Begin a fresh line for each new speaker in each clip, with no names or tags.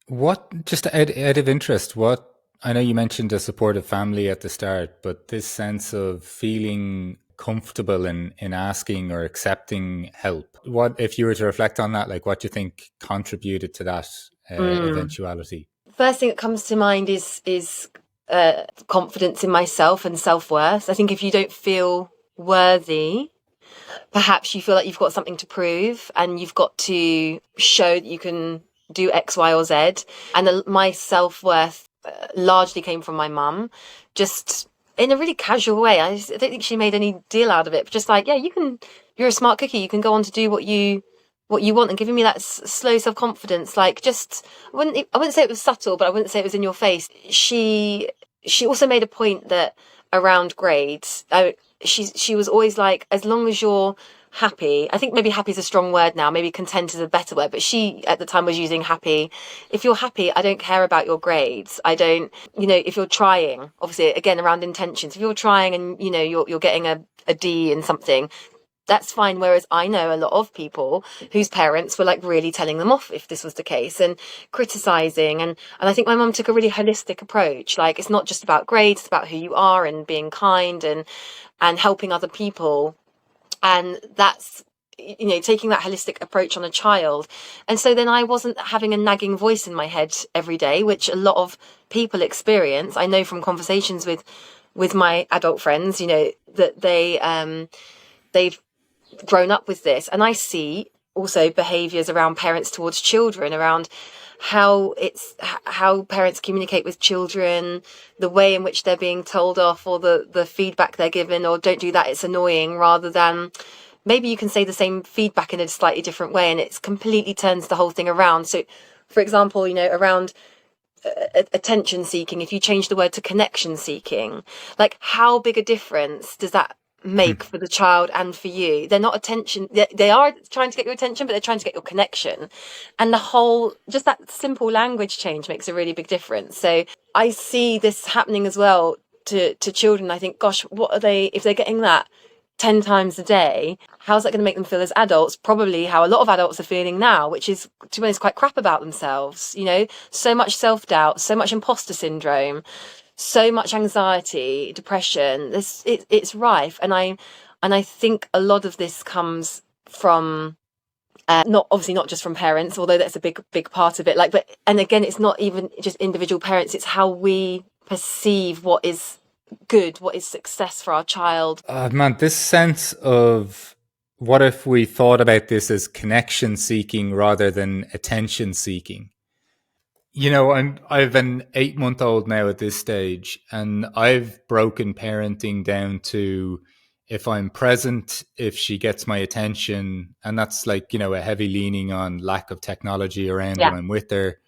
What, just out of interest, what, I know you mentioned a supportive family at the start, but this sense of feeling comfortable in asking or accepting help. What, if you were to reflect on that, like what do you think contributed to that
Mm.
eventuality?
First thing that comes to mind is confidence in myself and self-worth. I think if you don't feel worthy, perhaps you feel like you've got something to prove and you've got to show that you can do X, Y, or Z. And my self-worth largely came from my mum, just in a really casual way. I don't think she made any deal out of it, but just like, yeah, you're a smart cookie. You can go on to do what you want, and giving me that slow self-confidence. Like, just, I wouldn't say it was subtle, but I wouldn't say it was in your face. She also made a point that around grades, she was always like, as long as you're happy. I think maybe happy is a strong word now, maybe content is a better word, but she at the time was using happy. If you're happy, I don't care about your grades. I don't, if you're trying, obviously again around intentions, if you're trying and you're getting a D in something, that's fine. Whereas I know a lot of people whose parents were like really telling them off if this was the case, and criticizing. And I think my mum took a really holistic approach. Like, it's not just about grades, it's about who you are and being kind and helping other people. And that's, taking that holistic approach on a child. And so then I wasn't having a nagging voice in my head every day, which a lot of people experience. I know from conversations with my adult friends, that they've grown up with this. And I see also behaviors around parents towards children, around how parents communicate with children, the way in which they're being told off, or the feedback they're given, or don't do that, it's annoying, rather than maybe you can say the same feedback in a slightly different way, and it completely turns the whole thing around. So for example, around attention seeking, if you change the word to connection seeking, like, how big a difference does that make for the child and for you? They're not attention, they are trying to get your attention, but they're trying to get your connection. And the whole, just that simple language change makes a really big difference. So I see this happening as well to children. I think, gosh, what are they, if they're getting that 10 times a day, how's that going to make them feel as adults? Probably how a lot of adults are feeling now, which is, to be honest, quite crap about themselves. So much self-doubt, so much imposter syndrome, so much anxiety, depression. It's rife. And I think a lot of this comes from, not obviously not just from parents, although that's a big part of it. Like, but, and again, it's not even just individual parents, it's how we perceive what is good, what is success for our child.
Man, this sense of what if we thought about this as connection seeking rather than attention seeking? I've an 8 month old now at this stage, and I've broken parenting down to if I'm present, if she gets my attention, and that's like, a heavy leaning on lack of technology around
Yeah.
when I'm with her.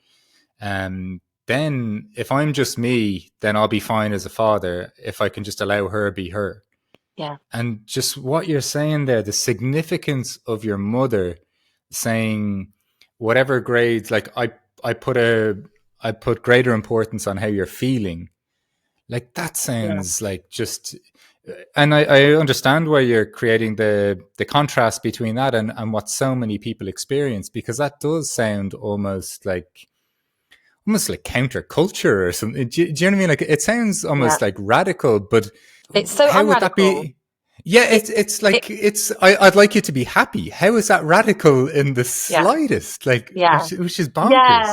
Then if I'm just me, then I'll be fine as a father if I can just allow her be her.
Yeah.
And just what you're saying there, the significance of your mother saying whatever grades, like I put a I put greater importance on how you're feeling. Like that
Yeah.
sounds like just, and I understand why you're creating the contrast between that and what so many people experience, because that does sound almost like counterculture or something. Do you know what I mean? Like it sounds
Yeah.
almost like radical, but
It's so
how would that
unradical.
be? Yeah,
It,
it's
it,
like I'd like you to be happy. How is that radical in the
yeah.
slightest? Like
Yeah.
which is
Yeah.
bonkers.